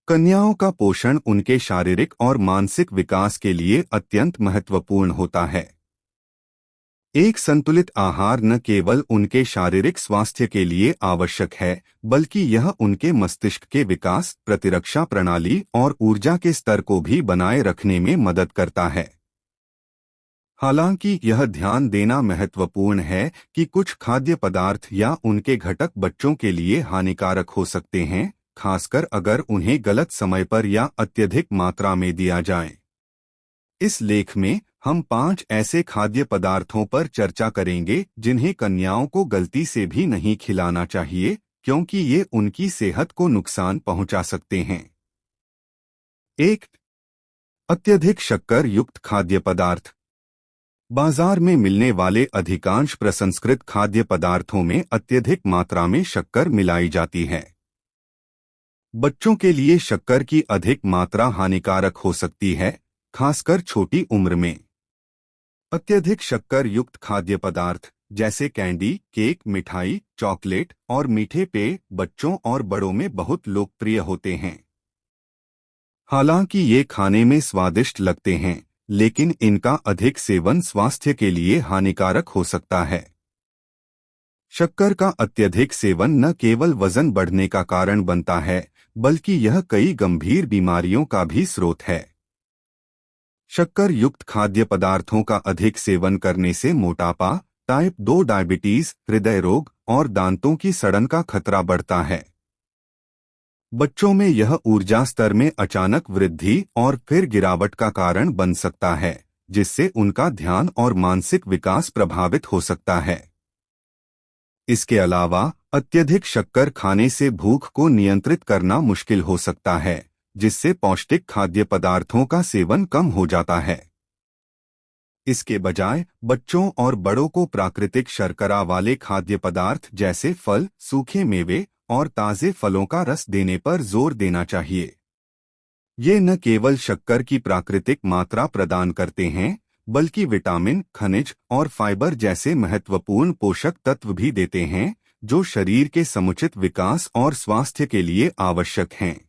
कन्याओं का पोषण उनके शारीरिक और मानसिक विकास के लिए अत्यंत महत्वपूर्ण होता है। एक संतुलित आहार न केवल उनके शारीरिक स्वास्थ्य के लिए आवश्यक है, बल्कि यह उनके मस्तिष्क के विकास, प्रतिरक्षा प्रणाली और ऊर्जा के स्तर को भी बनाए रखने में मदद करता है। हालांकि यह ध्यान देना महत्वपूर्ण है कि कुछ खाद्य पदार्थ या उनके घटक बच्चों के लिए हानिकारक हो सकते हैं, खासकर अगर उन्हें गलत समय पर या अत्यधिक मात्रा में दिया जाए। इस लेख में हम 5 ऐसे खाद्य पदार्थों पर चर्चा करेंगे जिन्हें कन्याओं को गलती से भी नहीं खिलाना चाहिए, क्योंकि ये उनकी सेहत को नुकसान पहुंचा सकते हैं। 1. अत्यधिक शक्कर युक्त खाद्य पदार्थ। बाजार में मिलने वाले अधिकांश प्रसंस्कृत खाद्य पदार्थों में अत्यधिक मात्रा में शक्कर मिलाई जाती है। बच्चों के लिए शक्कर की अधिक मात्रा हानिकारक हो सकती है, खासकर छोटी उम्र में। अत्यधिक शक्कर युक्त खाद्य पदार्थ जैसे कैंडी, केक, मिठाई, चॉकलेट और मीठे पेय बच्चों और बड़ों में बहुत लोकप्रिय होते हैं। हालांकि ये खाने में स्वादिष्ट लगते हैं, लेकिन इनका अधिक सेवन स्वास्थ्य के लिए हानिकारक हो सकता है। शक्कर का अत्यधिक सेवन न केवल वजन बढ़ने का कारण बनता है, बल्कि यह कई गंभीर बीमारियों का भी स्रोत है। शक्कर युक्त खाद्य पदार्थों का अधिक सेवन करने से मोटापा, टाइप 2 डायबिटीज, हृदय रोग और दांतों की सड़न का खतरा बढ़ता है। बच्चों में यह ऊर्जा स्तर में अचानक वृद्धि और फिर गिरावट का कारण बन सकता है, जिससे उनका ध्यान और मानसिक विकास प्रभावित हो सकता है। इसके अलावा अत्यधिक शक्कर खाने से भूख को नियंत्रित करना मुश्किल हो सकता है, जिससे पौष्टिक खाद्य पदार्थों का सेवन कम हो जाता है। इसके बजाय बच्चों और बड़ों को प्राकृतिक शर्करा वाले खाद्य पदार्थ जैसे फल, सूखे मेवे और ताजे फलों का रस देने पर जोर देना चाहिए। ये न केवल शक्कर की प्राकृतिक मात्रा प्रदान करते हैं, बल्कि विटामिन, खनिज और फाइबर जैसे महत्वपूर्ण पोषक तत्व भी देते हैं, जो शरीर के समुचित विकास और स्वास्थ्य के लिए आवश्यक हैं।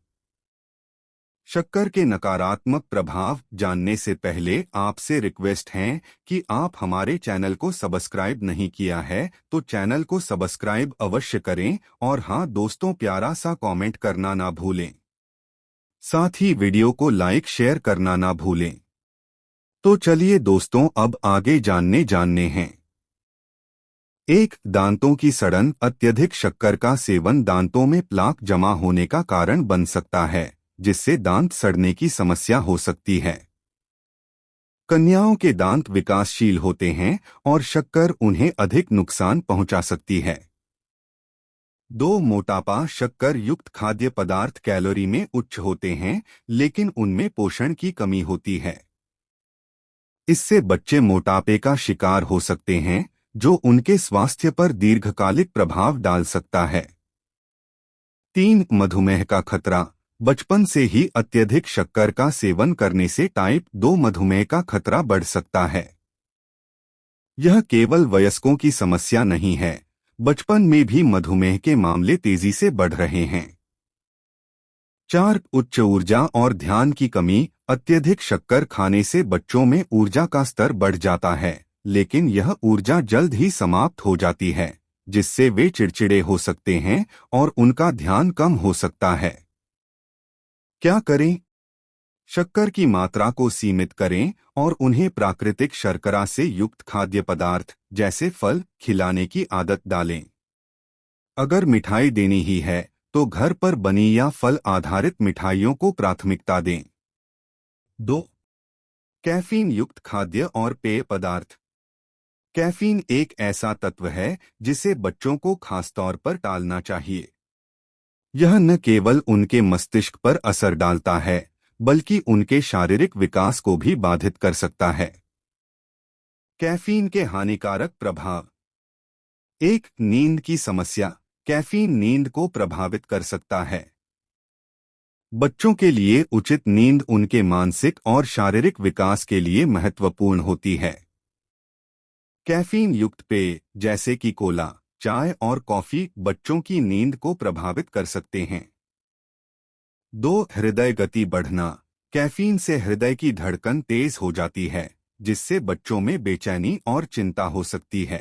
शक्कर के नकारात्मक प्रभाव जानने से पहले आपसे रिक्वेस्ट है कि आप हमारे चैनल को सब्सक्राइब नहीं किया है तो चैनल को सब्सक्राइब अवश्य करें और हाँ दोस्तों, प्यारा सा कमेंट करना ना भूलें। साथ ही वीडियो को लाइक शेयर करना ना भूलें। तो चलिए दोस्तों, अब आगे जानने हैं। 1. दांतों की सड़न। अत्यधिक शक्कर का सेवन दांतों में प्लाक जमा होने का कारण बन सकता है, जिससे दांत सड़ने की समस्या हो सकती है। कन्याओं के दांत विकासशील होते हैं और शक्कर उन्हें अधिक नुकसान पहुंचा सकती है। 2. मोटापा। शक्कर युक्त खाद्य पदार्थ कैलोरी में उच्च होते हैं, लेकिन उनमें पोषण की कमी होती है। इससे बच्चे मोटापे का शिकार हो सकते हैं, जो उनके स्वास्थ्य पर दीर्घकालिक प्रभाव डाल सकता है। 3. मधुमेह का खतरा। बचपन से ही अत्यधिक शक्कर का सेवन करने से टाइप 2 मधुमेह का खतरा बढ़ सकता है। यह केवल वयस्कों की समस्या नहीं है, बचपन में भी मधुमेह के मामले तेजी से बढ़ रहे हैं। 4. उच्च ऊर्जा और ध्यान की कमी। अत्यधिक शक्कर खाने से बच्चों में ऊर्जा का स्तर बढ़ जाता है, लेकिन यह ऊर्जा जल्द ही समाप्त हो जाती है, जिससे वे चिड़चिड़े हो सकते हैं और उनका ध्यान कम हो सकता है। क्या करें? शक्कर की मात्रा को सीमित करें और उन्हें प्राकृतिक शर्करा से युक्त खाद्य पदार्थ जैसे फल खिलाने की आदत डालें। अगर मिठाई देनी ही है तो घर पर बनी या फल आधारित मिठाइयों को प्राथमिकता दें। 2. कैफीन युक्त खाद्य और पेय पदार्थ। कैफीन एक ऐसा तत्व है जिसे बच्चों को खासतौर पर टालना चाहिए। यह न केवल उनके मस्तिष्क पर असर डालता है, बल्कि उनके शारीरिक विकास को भी बाधित कर सकता है। कैफीन के हानिकारक प्रभाव। 1. नींद की समस्या। कैफीन नींद को प्रभावित कर सकता है। बच्चों के लिए उचित नींद उनके मानसिक और शारीरिक विकास के लिए महत्वपूर्ण होती है। कैफीन युक्त पेय जैसे कि कोला, चाय और कॉफी बच्चों की नींद को प्रभावित कर सकते हैं। 2. हृदय गति बढ़ना। कैफीन से हृदय की धड़कन तेज हो जाती है, जिससे बच्चों में बेचैनी और चिंता हो सकती है।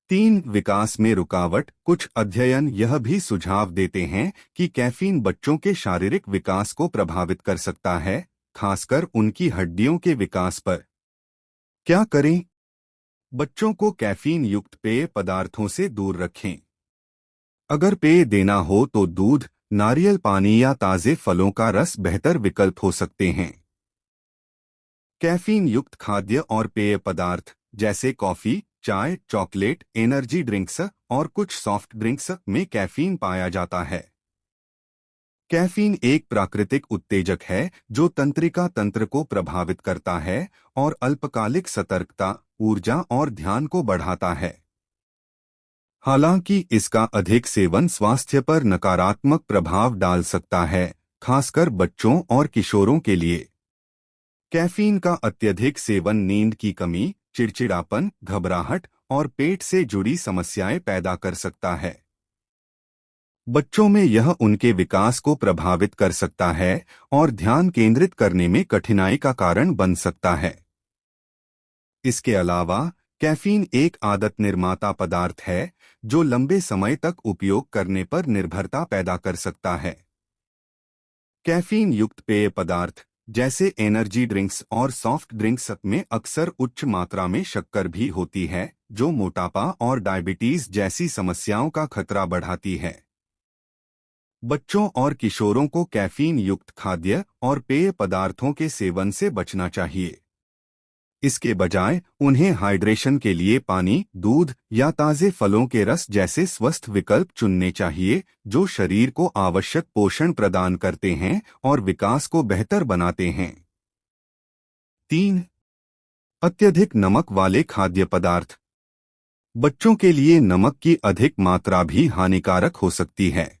3. विकास में रुकावट। कुछ अध्ययन यह भी सुझाव देते हैं कि कैफीन बच्चों के शारीरिक विकास को प्रभावित कर सकता है, खासकर उनकी हड्डियों के विकास पर। क्या करें? बच्चों को कैफीन युक्त पेय पदार्थों से दूर रखें। अगर पेय देना हो तो दूध, नारियल पानी या ताजे फलों का रस बेहतर विकल्प हो सकते हैं। कैफीन युक्त खाद्य और पेय पदार्थ जैसे कॉफी, चाय, चॉकलेट, एनर्जी ड्रिंक्स और कुछ सॉफ्ट ड्रिंक्स में कैफीन पाया जाता है। कैफीन एक प्राकृतिक उत्तेजक है जो तंत्रिका तंत्र को प्रभावित करता है और अल्पकालिक सतर्कता, ऊर्जा और ध्यान को बढ़ाता है। हालांकि इसका अधिक सेवन स्वास्थ्य पर नकारात्मक प्रभाव डाल सकता है, खासकर बच्चों और किशोरों के लिए। कैफीन का अत्यधिक सेवन नींद की कमी, चिड़चिड़ापन, घबराहट और पेट से जुड़ी समस्याएं पैदा कर सकता है। बच्चों में यह उनके विकास को प्रभावित कर सकता है और ध्यान केंद्रित करने में कठिनाई का कारण बन सकता है। इसके अलावा कैफीन एक आदत निर्माता पदार्थ है जो लंबे समय तक उपयोग करने पर निर्भरता पैदा कर सकता है। कैफीन युक्त पेय पदार्थ जैसे एनर्जी ड्रिंक्स और सॉफ्ट ड्रिंक्स में अक्सर उच्च मात्रा में शक्कर भी होती है, जो मोटापा और डायबिटीज जैसी समस्याओं का खतरा बढ़ाती है। बच्चों और किशोरों को कैफीन युक्त खाद्य और पेय पदार्थों के सेवन से बचना चाहिए। इसके बजाय उन्हें हाइड्रेशन के लिए पानी, दूध या ताजे फलों के रस जैसे स्वस्थ विकल्प चुनने चाहिए, जो शरीर को आवश्यक पोषण प्रदान करते हैं और विकास को बेहतर बनाते हैं। 3. अत्यधिक नमक वाले खाद्य पदार्थ। बच्चों के लिए नमक की अधिक मात्रा भी हानिकारक हो सकती है।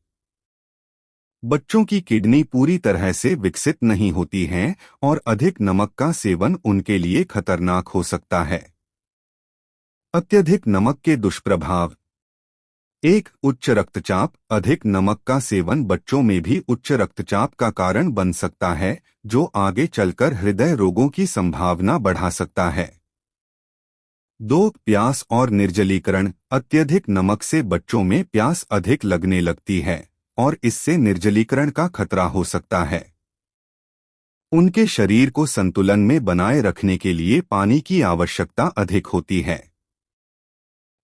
बच्चों की किडनी पूरी तरह से विकसित नहीं होती हैं और अधिक नमक का सेवन उनके लिए खतरनाक हो सकता है। अत्यधिक नमक के दुष्प्रभाव। 1. उच्च रक्तचाप। अधिक नमक का सेवन बच्चों में भी उच्च रक्तचाप का कारण बन सकता है, जो आगे चलकर हृदय रोगों की संभावना बढ़ा सकता है। 2. प्यास और निर्जलीकरण। अत्यधिक नमक से बच्चों में प्यास अधिक लगने लगती है और इससे निर्जलीकरण का खतरा हो सकता है। उनके शरीर को संतुलन में बनाए रखने के लिए पानी की आवश्यकता अधिक होती है।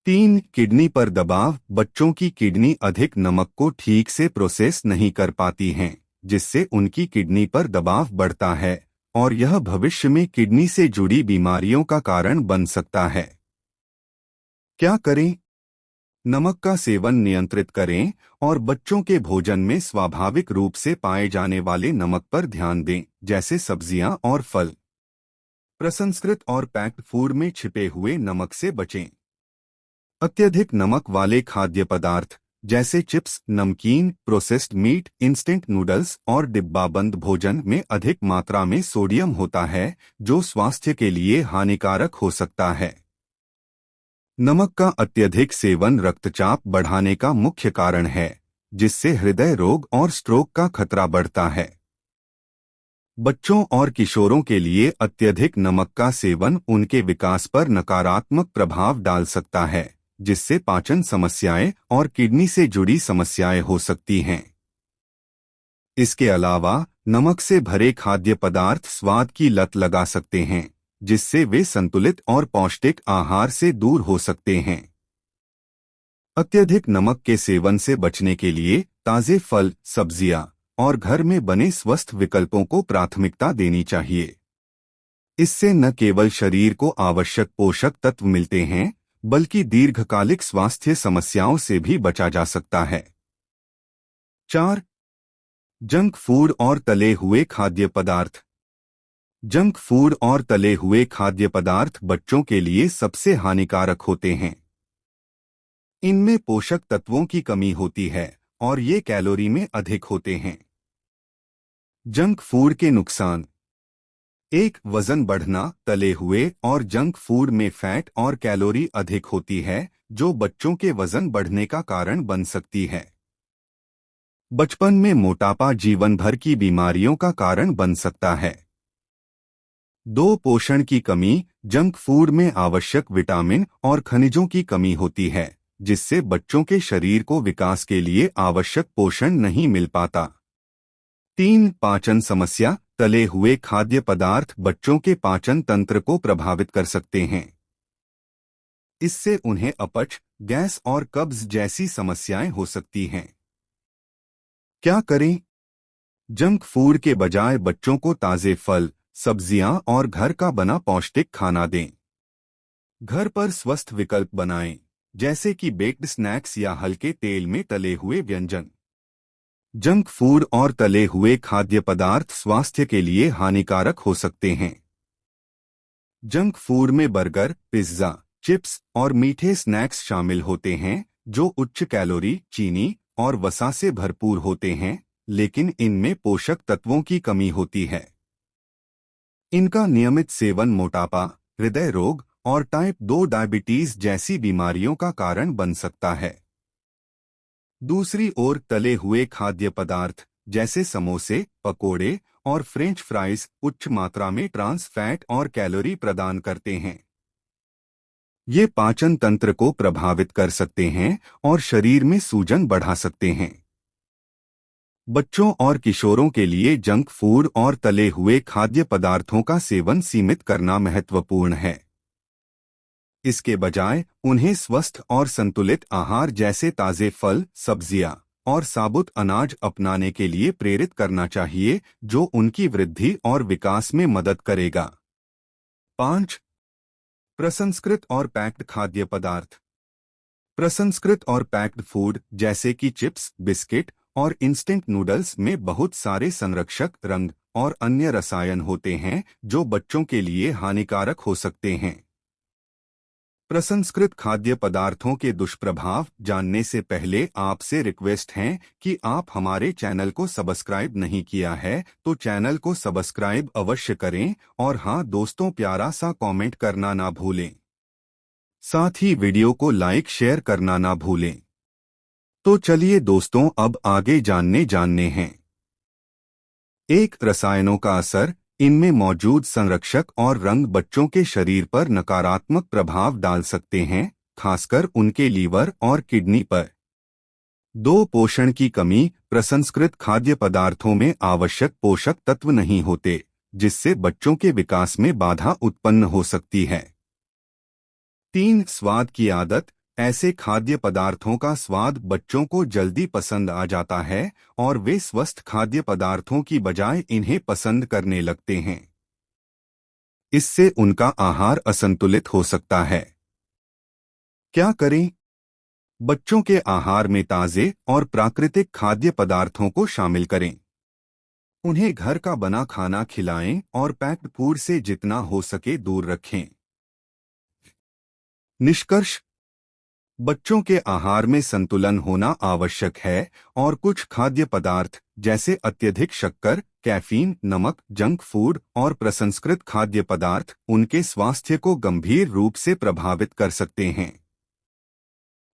3. किडनी पर दबाव। बच्चों की किडनी अधिक नमक को ठीक से प्रोसेस नहीं कर पाती हैं, जिससे उनकी किडनी पर दबाव बढ़ता है और यह भविष्य में किडनी से जुड़ी बीमारियों का कारण बन सकता है। क्या करें? नमक का सेवन नियंत्रित करें और बच्चों के भोजन में स्वाभाविक रूप से पाए जाने वाले नमक पर ध्यान दें, जैसे सब्जियां और फल। प्रसंस्कृत और पैक्ड फूड में छिपे हुए नमक से बचें। अत्यधिक नमक वाले खाद्य पदार्थ जैसे चिप्स, नमकीन, प्रोसेस्ड मीट, इंस्टेंट नूडल्स और डिब्बाबंद भोजन में अधिक मात्रा में सोडियम होता है, जो स्वास्थ्य के लिए हानिकारक हो सकता है। नमक का अत्यधिक सेवन रक्तचाप बढ़ाने का मुख्य कारण है, जिससे हृदय रोग और स्ट्रोक का खतरा बढ़ता है। बच्चों और किशोरों के लिए अत्यधिक नमक का सेवन उनके विकास पर नकारात्मक प्रभाव डाल सकता है, जिससे पाचन समस्याएं और किडनी से जुड़ी समस्याएं हो सकती हैं। इसके अलावा नमक से भरे खाद्य पदार्थ स्वाद की लत लगा सकते हैं, जिससे वे संतुलित और पौष्टिक आहार से दूर हो सकते हैं। अत्यधिक नमक के सेवन से बचने के लिए ताजे फल, सब्जियां और घर में बने स्वस्थ विकल्पों को प्राथमिकता देनी चाहिए। इससे न केवल शरीर को आवश्यक पोषक तत्व मिलते हैं, बल्कि दीर्घकालिक स्वास्थ्य समस्याओं से भी बचा जा सकता है। 4. जंक फूड और तले हुए खाद्य पदार्थ। जंक फूड और तले हुए खाद्य पदार्थ बच्चों के लिए सबसे हानिकारक होते हैं। इनमें पोषक तत्वों की कमी होती है और ये कैलोरी में अधिक होते हैं। जंक फूड के नुकसान। 1. वजन बढ़ना। तले हुए और जंक फूड में फैट और कैलोरी अधिक होती है, जो बच्चों के वजन बढ़ने का कारण बन सकती है। बचपन में मोटापा जीवन भर की बीमारियों का कारण बन सकता है। 2. पोषण की कमी। जंक फूड में आवश्यक विटामिन और खनिजों की कमी होती है, जिससे बच्चों के शरीर को विकास के लिए आवश्यक पोषण नहीं मिल पाता। 3. पाचन समस्या। तले हुए खाद्य पदार्थ बच्चों के पाचन तंत्र को प्रभावित कर सकते हैं। इससे उन्हें अपच, गैस और कब्ज जैसी समस्याएं हो सकती हैं। क्या करें? जंक फूड के बजाय बच्चों को ताजे फल, सब्जियां और घर का बना पौष्टिक खाना दें। घर पर स्वस्थ विकल्प बनाएं, जैसे कि बेक्ड स्नैक्स या हल्के तेल में तले हुए व्यंजन। जंक फूड और तले हुए खाद्य पदार्थ स्वास्थ्य के लिए हानिकारक हो सकते हैं। जंक फूड में बर्गर, पिज्जा, चिप्स और मीठे स्नैक्स शामिल होते हैं, जो उच्च कैलोरी, चीनी और वसा से भरपूर होते हैं, लेकिन इनमें पोषक तत्वों की कमी होती है। इनका नियमित सेवन मोटापा, हृदय रोग और टाइप 2 डायबिटीज जैसी बीमारियों का कारण बन सकता है। दूसरी ओर तले हुए खाद्य पदार्थ जैसे समोसे, पकोड़े और फ्रेंच फ्राइज उच्च मात्रा में ट्रांस फैट और कैलोरी प्रदान करते हैं। ये पाचन तंत्र को प्रभावित कर सकते हैं और शरीर में सूजन बढ़ा सकते हैं। बच्चों और किशोरों के लिए जंक फूड और तले हुए खाद्य पदार्थों का सेवन सीमित करना महत्वपूर्ण है। इसके बजाय उन्हें स्वस्थ और संतुलित आहार जैसे ताजे फल, सब्जियां और साबुत अनाज अपनाने के लिए प्रेरित करना चाहिए, जो उनकी वृद्धि और विकास में मदद करेगा। 5. प्रसंस्कृत और पैक्ड खाद्य पदार्थ। प्रसंस्कृत और पैक्ड फूड जैसे कि चिप्स, बिस्किट और इंस्टेंट नूडल्स में बहुत सारे संरक्षक, रंग और अन्य रसायन होते हैं, जो बच्चों के लिए हानिकारक हो सकते हैं। प्रसंस्कृत खाद्य पदार्थों के दुष्प्रभाव जानने से पहले आपसे रिक्वेस्ट है कि आप हमारे चैनल को सब्सक्राइब नहीं किया है तो चैनल को सब्सक्राइब अवश्य करें और हाँ दोस्तों, प्यारा सा कमेंट करना ना भूलें। साथ ही वीडियो को लाइक शेयर करना ना भूलें। तो चलिए दोस्तों, अब आगे जानने हैं। 1. रसायनों का असर। इनमें मौजूद संरक्षक और रंग बच्चों के शरीर पर नकारात्मक प्रभाव डाल सकते हैं, खासकर उनके लीवर और किडनी पर। 2. पोषण की कमी। प्रसंस्कृत खाद्य पदार्थों में आवश्यक पोषक तत्व नहीं होते, जिससे बच्चों के विकास में बाधा उत्पन्न हो सकती है। 3. स्वाद की आदत। ऐसे खाद्य पदार्थों का स्वाद बच्चों को जल्दी पसंद आ जाता है और वे स्वस्थ खाद्य पदार्थों की बजाय इन्हें पसंद करने लगते हैं। इससे उनका आहार असंतुलित हो सकता है। क्या करें? बच्चों के आहार में ताजे और प्राकृतिक खाद्य पदार्थों को शामिल करें। उन्हें घर का बना खाना खिलाएं और पैक्ड फूड से जितना हो सके दूर रखें। निष्कर्ष। बच्चों के आहार में संतुलन होना आवश्यक है और कुछ खाद्य पदार्थ जैसे अत्यधिक शक्कर, कैफीन, नमक, जंक फूड और प्रसंस्कृत खाद्य पदार्थ उनके स्वास्थ्य को गंभीर रूप से प्रभावित कर सकते हैं।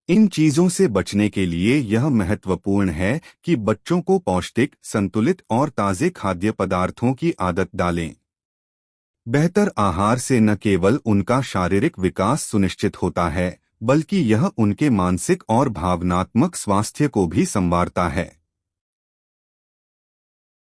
इन चीजों से बचने के लिए यह महत्वपूर्ण है कि बच्चों को पौष्टिक, संतुलित और ताजे खाद्य पदार्थों की आदत डालें। बेहतर आहार से न केवल उनका शारीरिक विकास सुनिश्चित होता है, बल्कि यह उनके मानसिक और भावनात्मक स्वास्थ्य को भी संवारता है।